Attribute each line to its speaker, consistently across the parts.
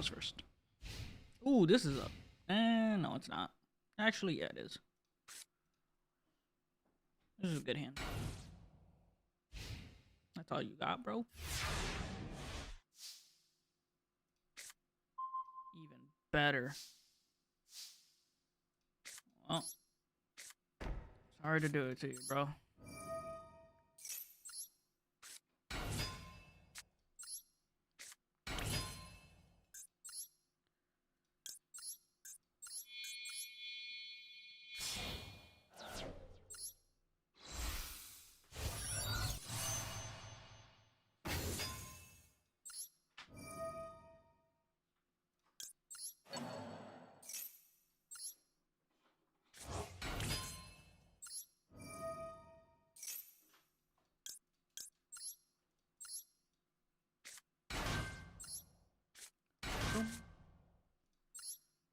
Speaker 1: duels first. Ooh, this is a... no, it's not. Actually, yeah, it is. This is a good hand. That's all you got, bro? Even better. Well, sorry to do it to you, bro.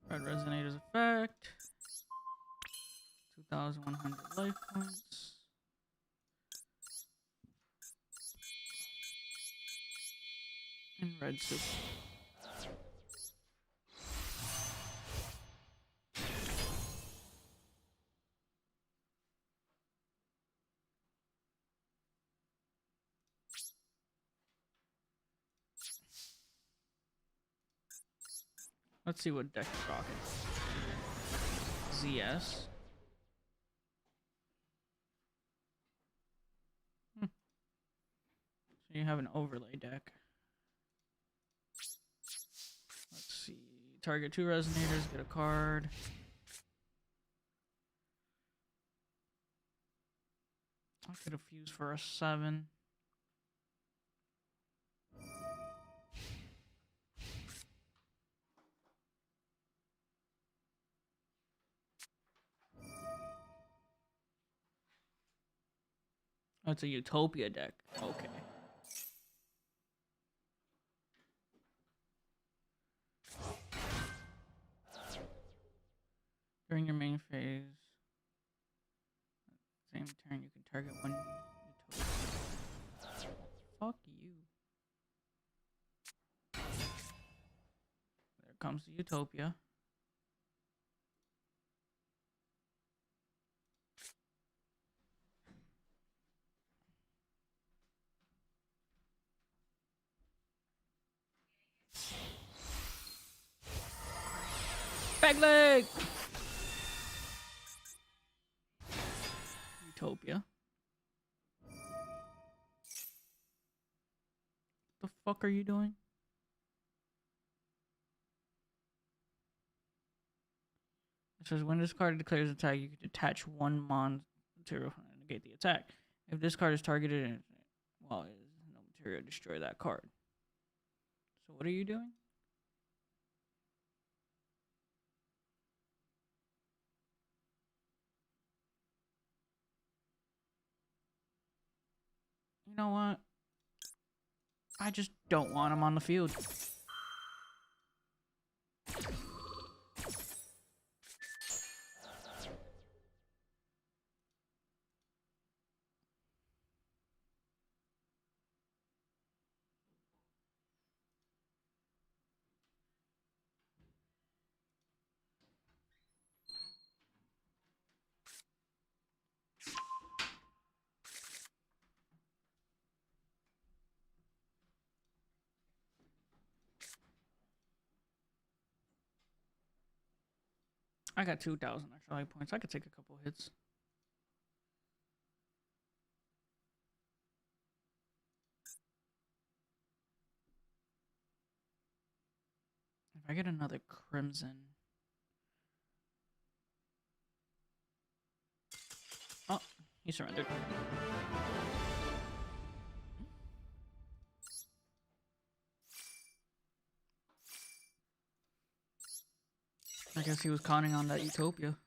Speaker 1: Red Resonator's effect. 2,100 life points. And red soup. Let's see what deck is rocking. ZS. So you have an overlay deck. Let's see. Target 2 resonators, get a card. I'll get a fuse for a 7. That's a Utopia deck. Okay. During your main phase, same turn, you can target one Utopia. Fuck you. There comes the Utopia. Back leg! Utopia. The fuck are you doing? It says when this card declares attack, you can detach one mon material and negate the attack. If this card is targeted, and well, no material, destroy that card. So what are you doing? You know what? I just don't want him on the field. I got 2,000 extra life points. I could take a couple hits. If I get another Crimson... Oh, he surrendered. I guess he was counting on that Utopia.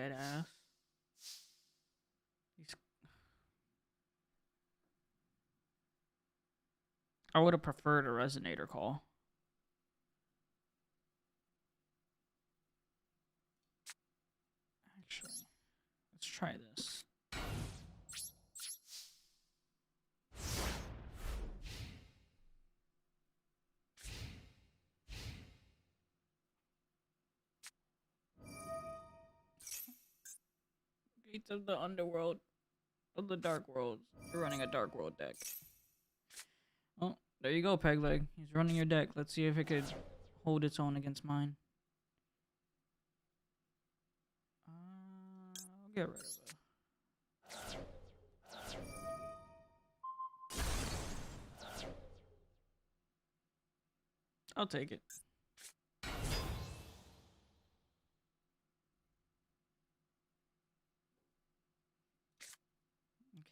Speaker 1: dead ass. I would have preferred a resonator call. Actually, let's try this. Gates of the Underworld, of the Dark World. You're running a Dark World deck. Oh, there you go, Pegleg. He's running your deck. Let's see if it could hold its own against mine. I'll get rid of it. I'll take it.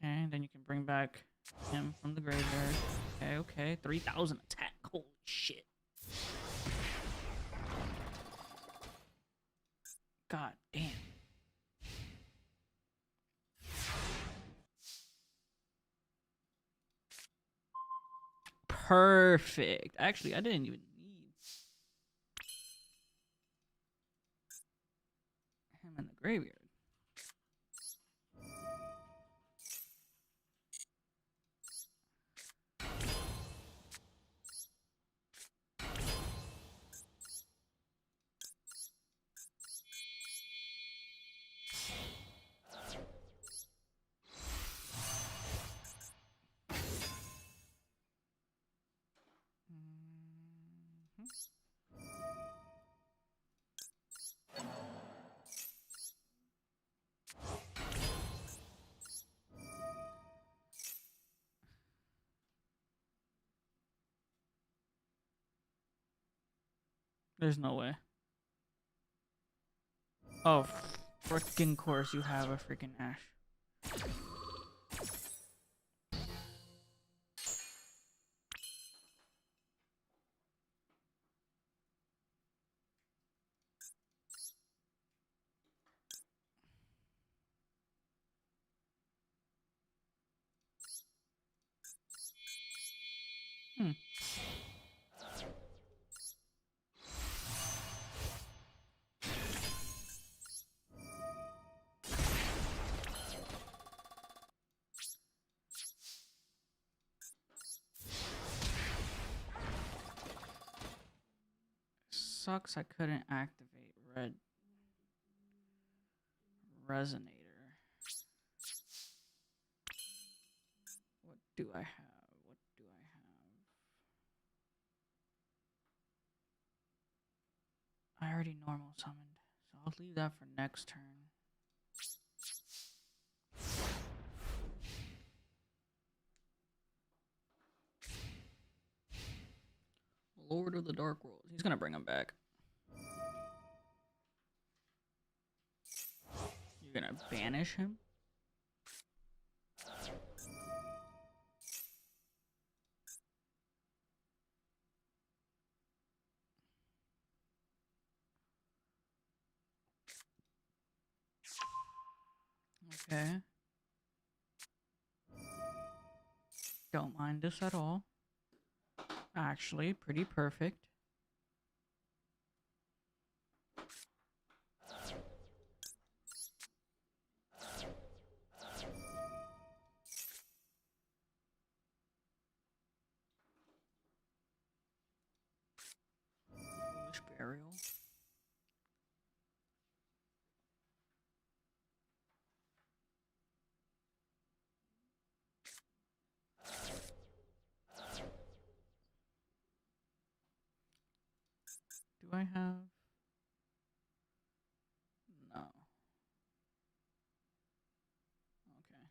Speaker 1: Okay, then you can bring back him from the graveyard. Okay, okay. 3,000 attack. Holy shit. God damn. Perfect. Actually, I didn't even need him in the graveyard. There's no way. Oh, freaking course you have a freaking Ash. Sucks I couldn't activate red resonator. What do I have? What do I have? I already normal summoned, so I'll leave that for next turn. Lord of the Dark World. He's gonna bring him back. You're gonna banish him? Okay. Don't mind this at all. Actually, pretty perfect. Foolish Burial. Do I have? No. Okay.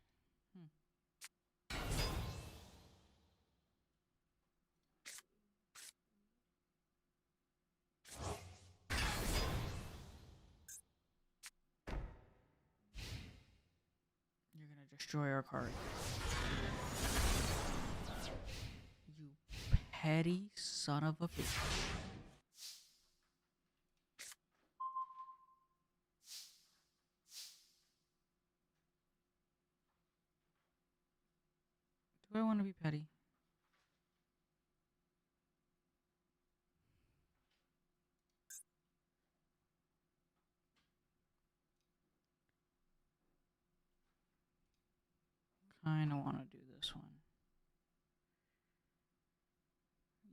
Speaker 1: You're gonna destroy our card. You petty son of a bitch. Do I want to be petty? Kinda want to do this one.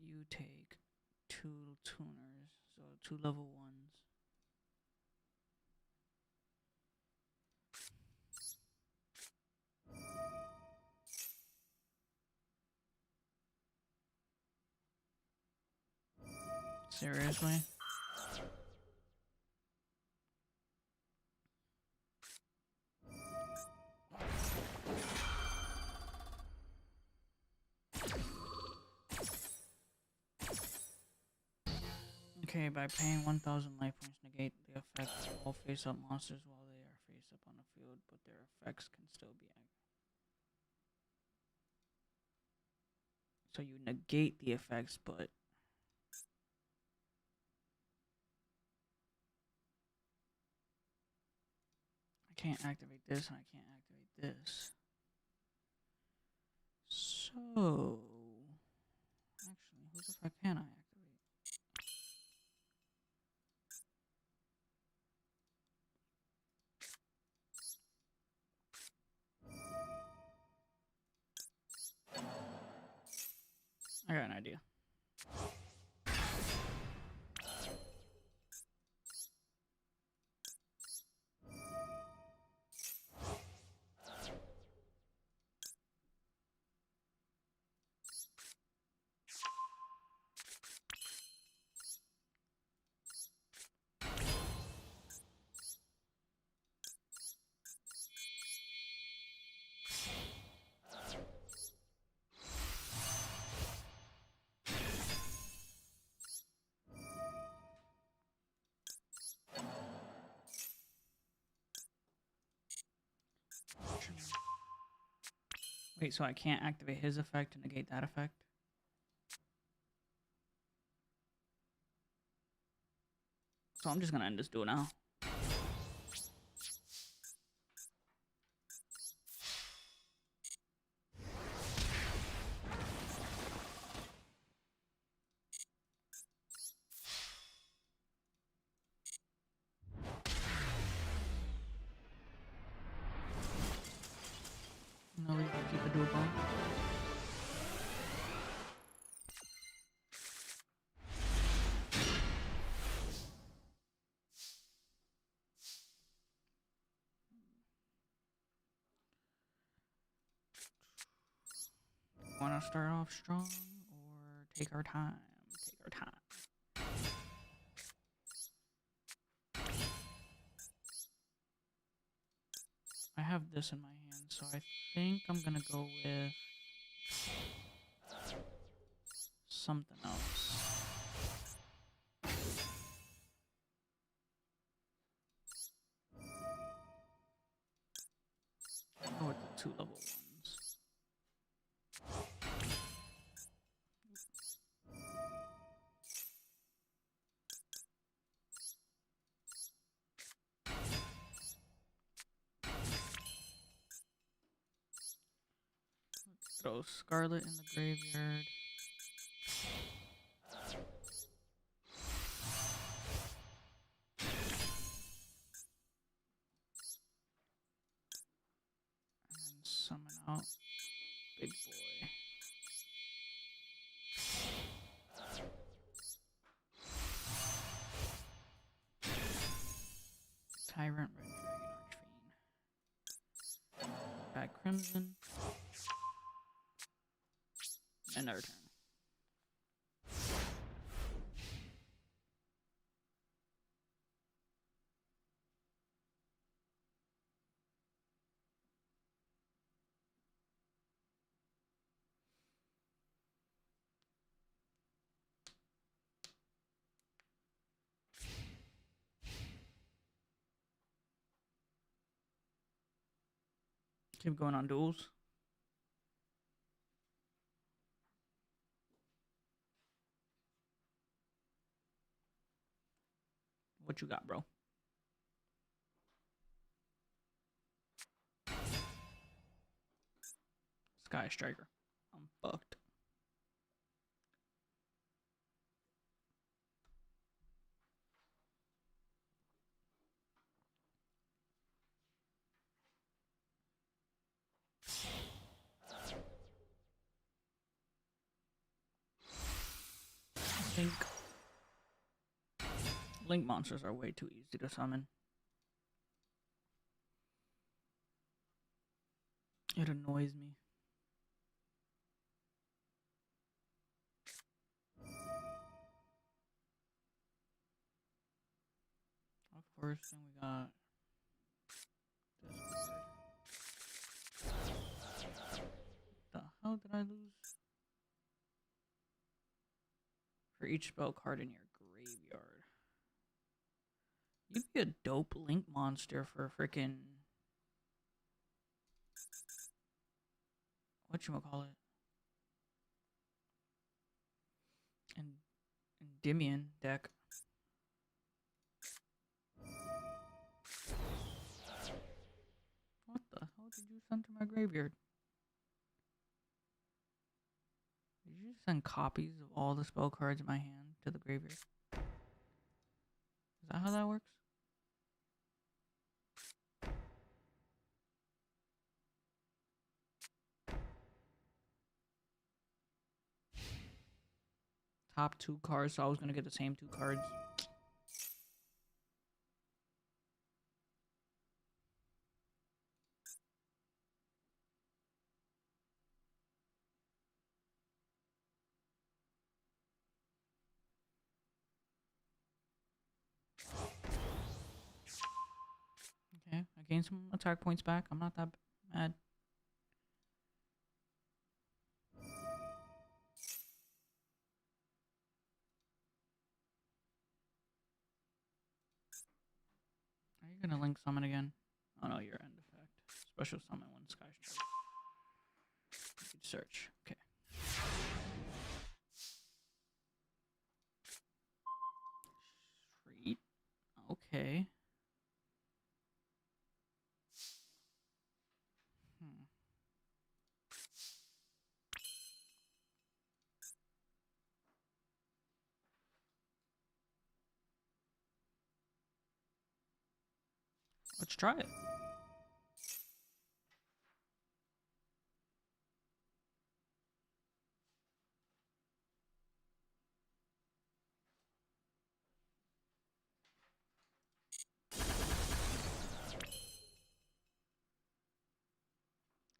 Speaker 1: You take 2 tuners, so 2 level 1s. Seriously? Okay, by paying 1,000 life points, negate the effect of all face-up monsters while they are face-up on the field, but their effects can still be active. So you negate the effects, but I can't activate this and I can't activate this. So, actually, whose effect can I activate? I got an idea. Wait, so I can't activate his effect to negate that effect? So I'm just gonna end this duel now. No, we can keep a duel going. Want to start off strong or take our time? Take our time. I have this in my hand, so I think I'm gonna go with something else. I'll go with the 2 level 1s. Let's throw Scarlet in the graveyard. And summon out Big Boy. Tyrant, Red Dragon, Archfiend. Back Crimson. And our turn. Keep going on duels. What you got, bro? Sky Striker. I'm fucked. Link monsters are way too easy to summon. It annoys me. Of course, then we got this card. The hell did I lose? For each spell card in your graveyard. You'd be a dope link monster for freaking whatchamacallit? And Endymion deck. What the hell did you send to my graveyard? Did you just send copies of all the spell cards in my hand to the graveyard? Is that how that works? Top 2 cards, so I was gonna get the same 2 cards. Okay, I gained some attack points back. I'm not that mad. Are you gonna link summon again? Oh no, your end effect. Special summon when Sky Strike. Search. Okay. Street. Okay. Let's try it.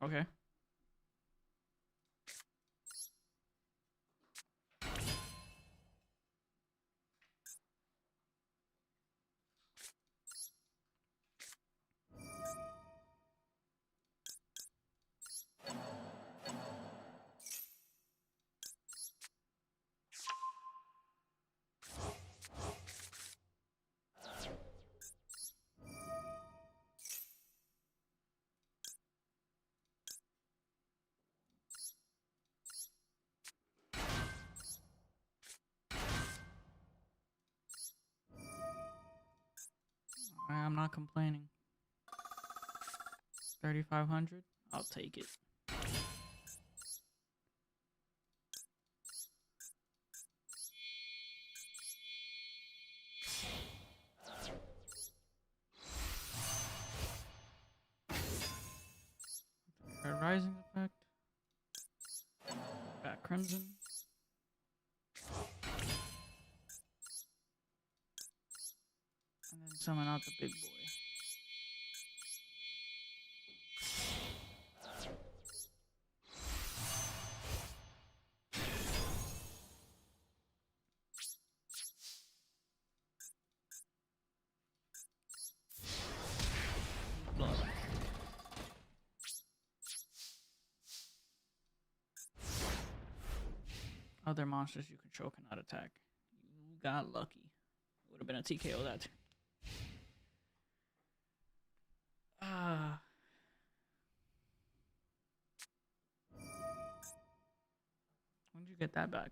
Speaker 1: Okay. I'm not complaining. 3,500? I'll take it. Rising effect. Back Crimson. And then summon out the big boy. Blood. Other monsters you control cannot attack. You got lucky. Would have been a TKO that turn. When did you get that back?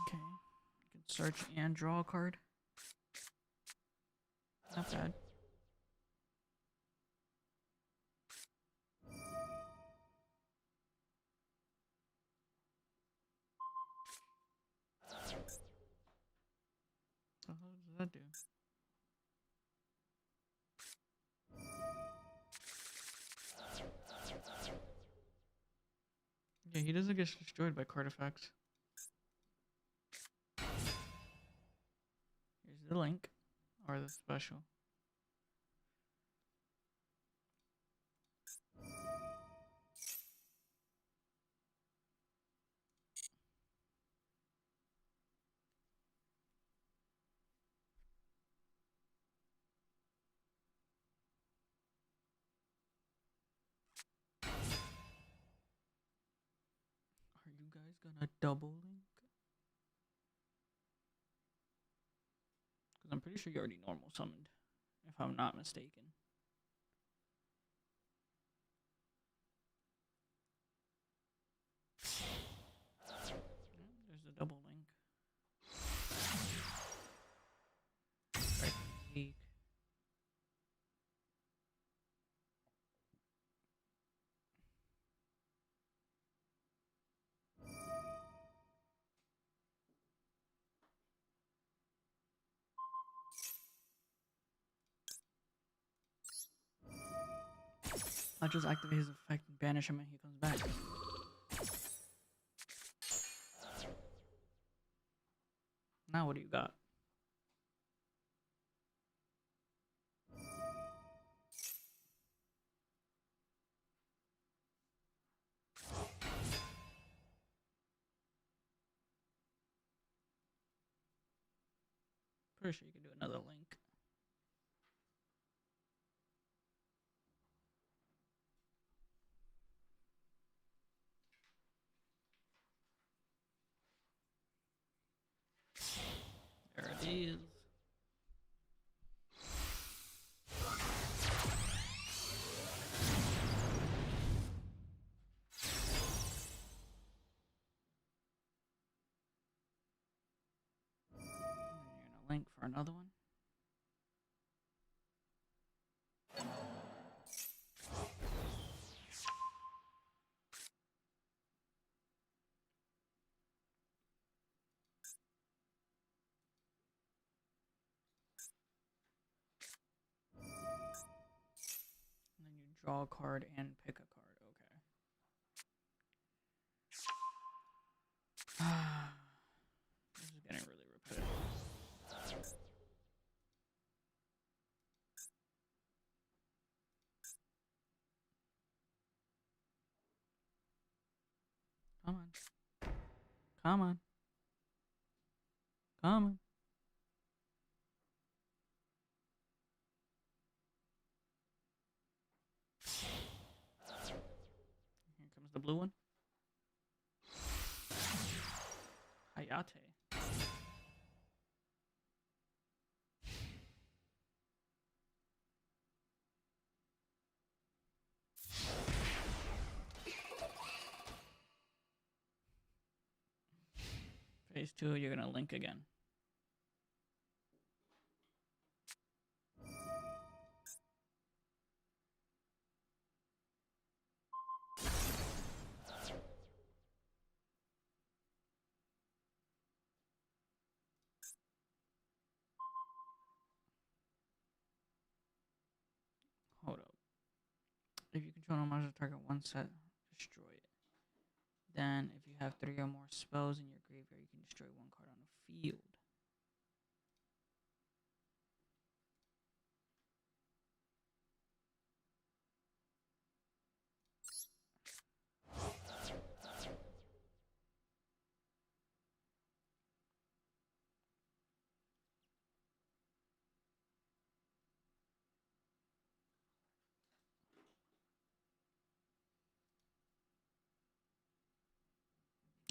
Speaker 1: Okay. You can Search and draw a card. Not bad. So how does that do? Yeah, he doesn't get destroyed by card effects. Here's the link, or the special. Are you guys gonna double link? Because I'm pretty sure you already normal summoned, if I'm not mistaken. There's the double link. Right, weak. I just activate his effect and banish him and he comes back. Now what do you got? Pretty sure you can do another link. There it is. And then you're gonna link for another one. And then you draw a card and pick a card. Okay. This is getting really repetitive. Come on. Come on. Come on. Here comes the blue one. Hayate. Phase 2, you're gonna link again. Hold up. If you control no monster target one set, destroy it. Then, if you have 3 or more spells in your graveyard, you can destroy one card on the field.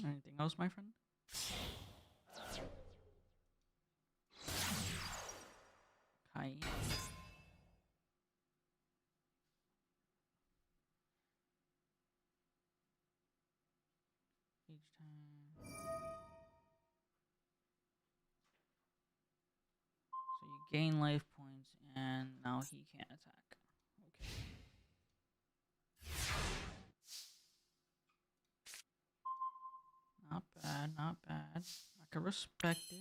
Speaker 1: Anything else, my friend? Kai. Each time. gain life points, and now he can't attack. Okay. Not bad, not bad. I can respect it.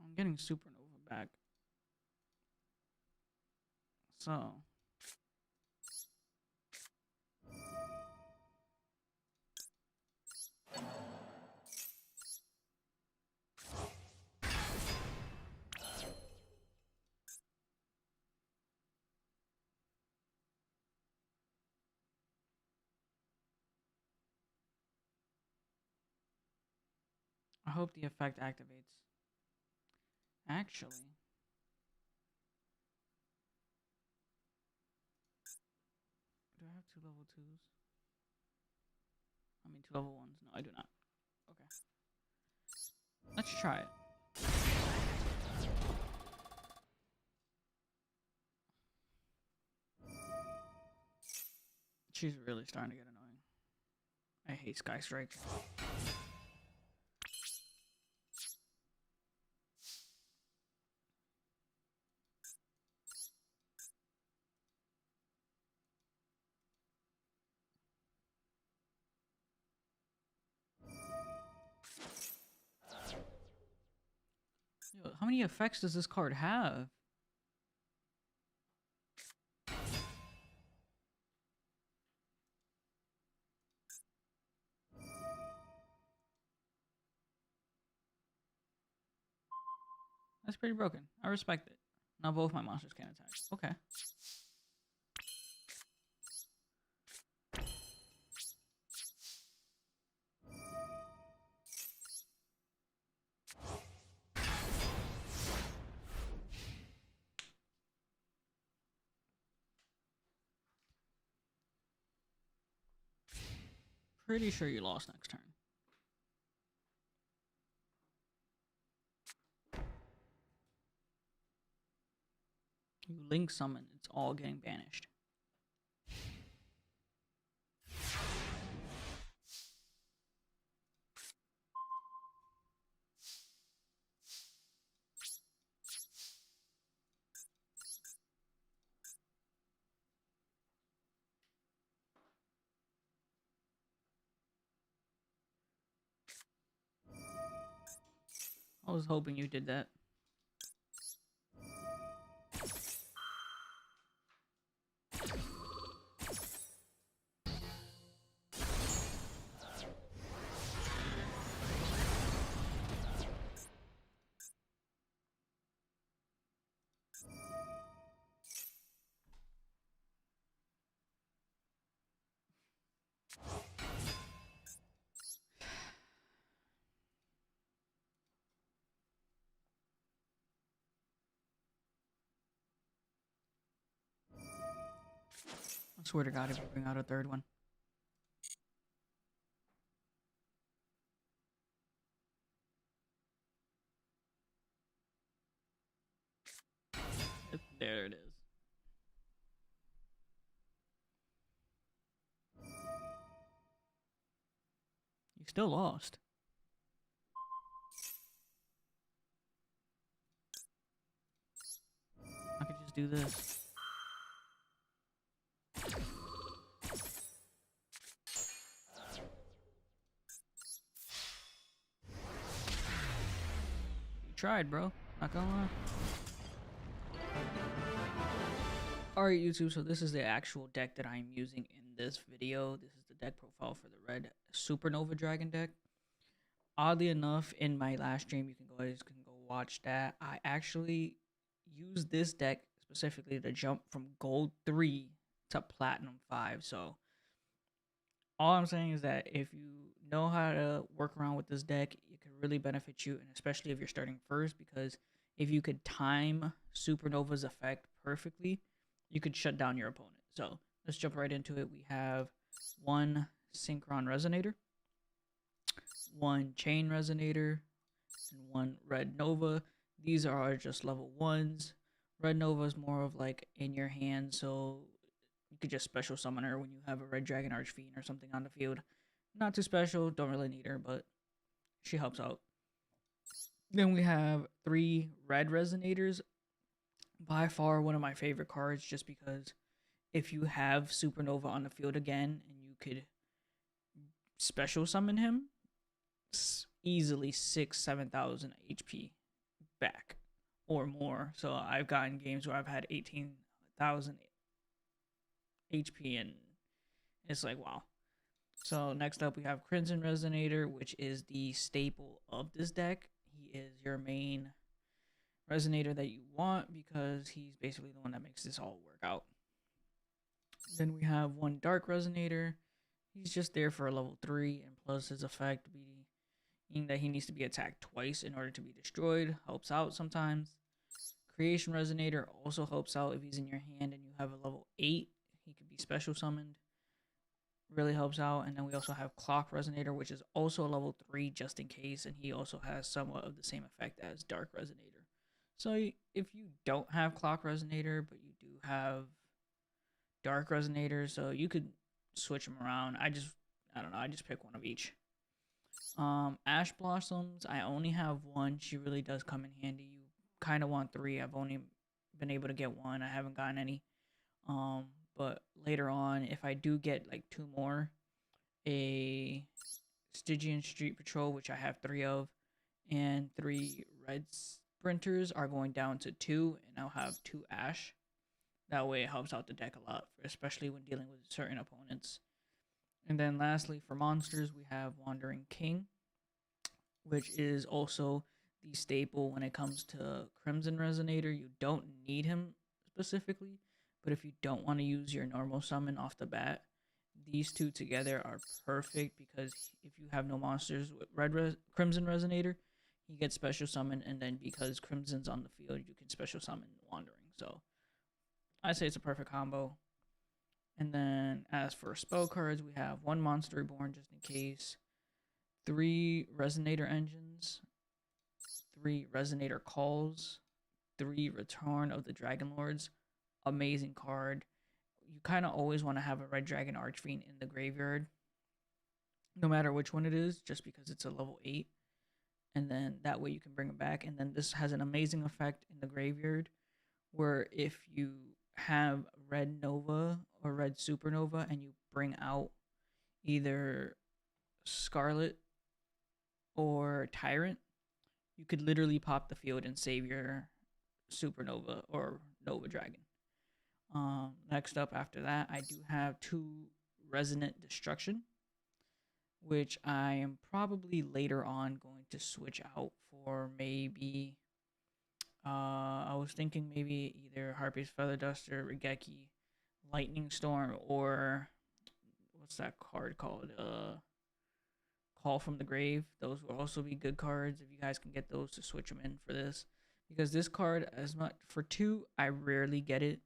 Speaker 1: I'm getting Supernova back. So. I hope the effect activates. Actually. Do I have 2 level 2s? I mean 2 level 1s. No, I do not. Okay. Let's try it. She's really starting to get annoying. I hate Sky Strike. Yo, how many effects does this card have? That's pretty broken. I respect it. Now both my monsters can attack. Okay. Pretty sure you lost next turn. You link summon, it's all getting banished. I was hoping you did that. I swear to God, if you bring out a third one. There it is. You still lost. I could just do this. You tried, bro. Not gonna lie. Alright, YouTube, so this is the actual deck that I'm using in this video. This is the deck profile for the red Supernova Dragon deck. Oddly enough, in my last stream, you can go watch that. I actually used this deck specifically to jump from gold 3 to platinum 5. So all I'm saying is that if you know how to work around with this deck, it can really benefit you, and especially if you're starting first, because if you could time Supernova's effect perfectly, you could shut down your opponent. So let's jump right into it. We have one Synchron Resonator, one Chain Resonator, and one Red Nova. These are just level 1s. Red Nova is more of like in your hand, so you could just special summon her when you have a Red Dragon Archfiend or something on the field. Not too special, don't really need her, but she helps out. Then we have 3 Red Resonators. By far one of my favorite cards, just because if you have Supernova on the field again and you could special summon him, easily 6,000-7,000 HP back or more. So I've gotten games where I've had 18,000 HP, and it's like, wow. So next up we have Crimson Resonator, which is the staple of this deck. He is your main Resonator that you want because he's basically the one that makes this all work out. Then we have 1 Dark Resonator. He's just there for a level 3, and plus his effect being that he needs to be attacked twice in order to be destroyed helps out sometimes. Creation Resonator also helps out if he's in your hand and you have a level 8. He could be special summoned. Really helps out. And then we also have Clock Resonator, which is also a level 3 just in case, and he also has somewhat of the same effect as Dark Resonator. So if you don't have Clock Resonator, but you do have Dark Resonator, so you could switch them around. I don't know, I just pick one of each. Ash Blossoms, I only have 1. She really does come in handy. You kind of want 3. I've only been able to get 1. I haven't gotten any. But later on, if I do get like 2 more, a Stygian Street Patrol, which I have 3 of, and 3 Red Sprinters are going down to 2, and I'll have 2 Ash. That way it helps out the deck a lot, especially when dealing with certain opponents. And then lastly, for monsters, we have Wandering King, which is also the staple when it comes to Crimson Resonator. You don't need him specifically, but if you don't want to use your normal summon off the bat, these two together are perfect, because if you have no monsters with Crimson Resonator, he gets special summon, and then because Crimson's on the field, you can special summon Wandering. So I say it's a perfect combo. And then as for spell cards, we have 1 Monster Reborn just in case, 3 Resonator Engines, 3 Resonator Calls, 3 Return of the Dragon Lords. Amazing card. You kind of always want to have a Red Dragon Archfiend in the graveyard, no matter which one it is, just because it's a level 8. And then that way you can bring it back. And then this has an amazing effect in the graveyard, where if you have Red Nova or Red Supernova and you bring out either Scarlet or Tyrant, you could literally pop the field and save your Supernova or Nova Dragon. Next up after that, I do have 2 Resonant Destruction, which I am probably later on going to switch out for maybe I was thinking maybe either Harpy's Feather Duster, Regeki, Lightning Storm, or what's that card called? Call from the Grave. Those will also be good cards if you guys can get those to switch them in for this. Because this card, as much for 2, I rarely get it.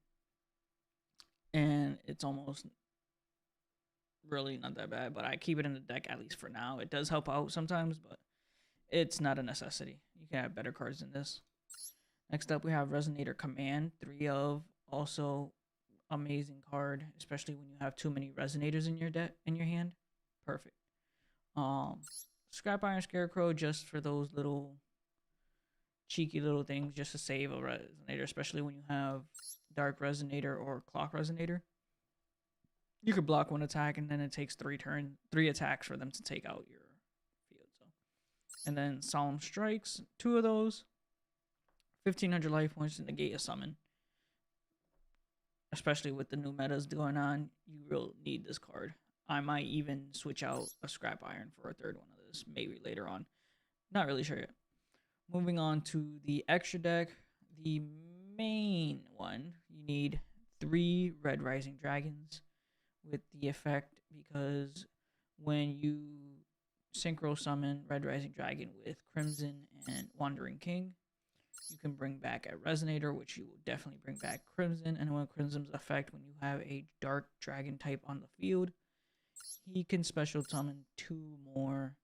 Speaker 1: And it's almost really not that bad, but I keep it in the deck at least for now. It does help out sometimes, but it's not a necessity. You can have better cards than this. Next up, we have Resonator Command, 3 of, also amazing card, especially when you have too many Resonators in your hand. Perfect. Scrap Iron Scarecrow, just for those little cheeky little things, just to save a Resonator, especially when you have Dark Resonator or Clock Resonator. You could block 1 attack, and then it takes 3 attacks for them to take out your field. So, and then Solemn Strikes, 2 of those. 1,500 life points to negate a summon. Especially with the new metas going on, you will need this card. I might even switch out a Scrap Iron for a 3rd one of this, maybe later on. Not really sure yet. Moving on to the extra deck. The main one, you need 3 Red Rising Dragons with the effect, because when you synchro summon Red Rising Dragon with Crimson and Wandering King, you can bring back a Resonator, which you will definitely bring back Crimson. And when Crimson's effect, when you have a Dark Dragon type on the field, he can special summon 2 more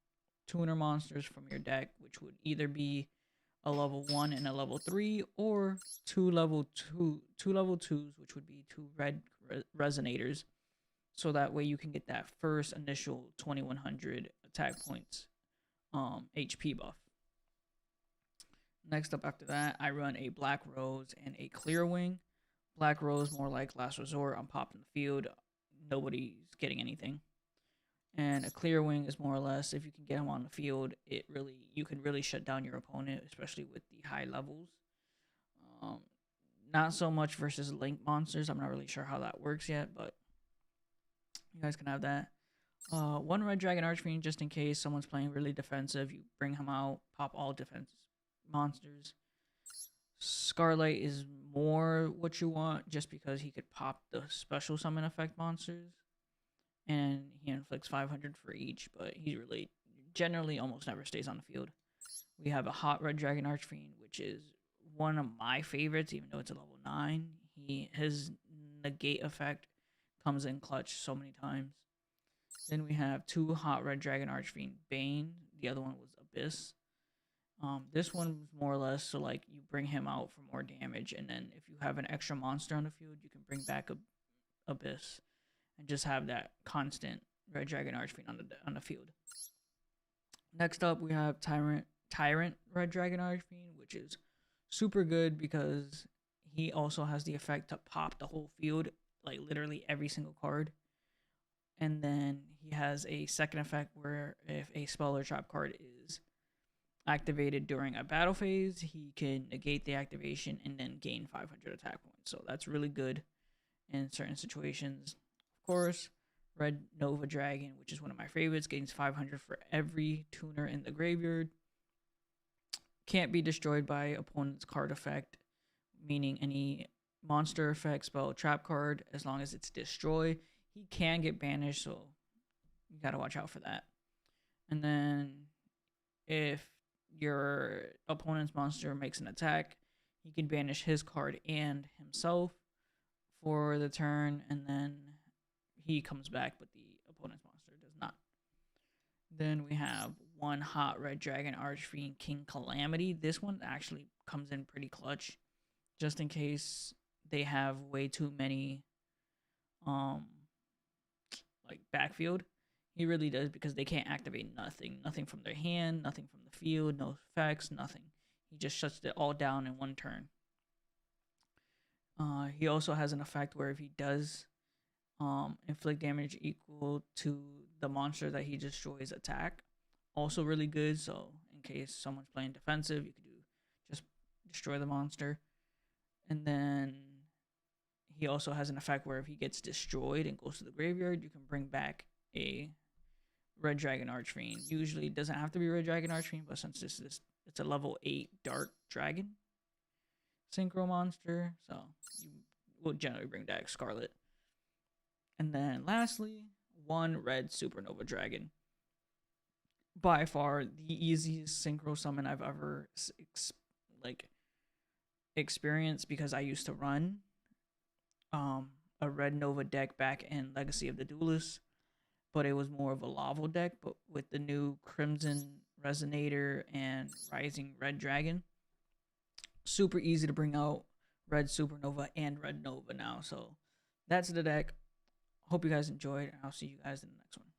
Speaker 1: tuner monsters from your deck, which would either be a level 1 and a level 3, or two level 2s, which would be two red resonators. So that way you can get that first initial 2100 attack points HP buff. Next up after that, I run a Black Rose and a Clear Wing. Black Rose more like last resort. I'm popping the field. Nobody's getting anything. And a Clear Wing is more or less if you can get him on the field, you can really shut down your opponent, especially with the high levels. Not so much versus link monsters. I'm not really sure how that works yet, but you guys can have that. One Red Dragon Archfiend just in case someone's playing really defensive. You bring him out, pop all defense monsters. Scarlight is more what you want just because he could pop the special summon effect monsters. And he inflicts 500 for each, but he really generally almost never stays on the field. We have a Hot Red Dragon Archfiend, which is one of my favorites, even though it's a level 9. His negate effect comes in clutch so many times. Then we have two Hot Red Dragon Archfiend Bane. The other one was Abyss. This one was more or less so like you bring him out for more damage, and then if you have an extra monster on the field, you can bring back Abyss, and just have that constant Red Dragon Archfiend on the field. Next up, we have Tyrant Red Dragon Archfiend, which is super good because he also has the effect to pop the whole field, like literally every single card. And then he has a second effect where if a spell or trap card is activated during a battle phase, he can negate the activation and then gain 500 attack points. So that's really good in certain situations. Of course, Red Nova Dragon, which is one of my favorites, gains 500 for every tuner in the graveyard. Can't be destroyed by opponent's card effect, meaning any monster effect, spell, trap card, as long as it's destroyed. He can get banished, so you gotta watch out for that. And then if your opponent's monster makes an attack, he can banish his card and himself for the turn, and then he comes back, but the opponent's monster does not. Then we have one Hot Red Dragon Archfiend King Calamity. This one actually comes in pretty clutch, just in case they have way too many like backfield. He really does, because they can't activate nothing from their hand, nothing from the field, no effects, nothing. He just shuts it all down in one turn. He also has an effect where if he does inflict damage equal to the monster that he destroys attack, also really good. So in case someone's playing defensive, you could just destroy the monster. And then he also has an effect where if he gets destroyed and goes to the graveyard, you can bring back a Red Dragon Archfiend. Usually it doesn't have to be Red Dragon Archfiend, but since it's a level 8 Dark Dragon synchro monster, so you will generally bring back Scarlet. And then lastly, one Red Supernova Dragon. By far the easiest synchro summon I've ever experienced, because I used to run a Red Nova deck back in Legacy of the Duelist, but it was more of a Lavo deck, but with the new Crimson Resonator and Rising Red Dragon, super easy to bring out Red Supernova and Red Nova now. So that's the deck. Hope you guys enjoyed, and I'll see you guys in the next one.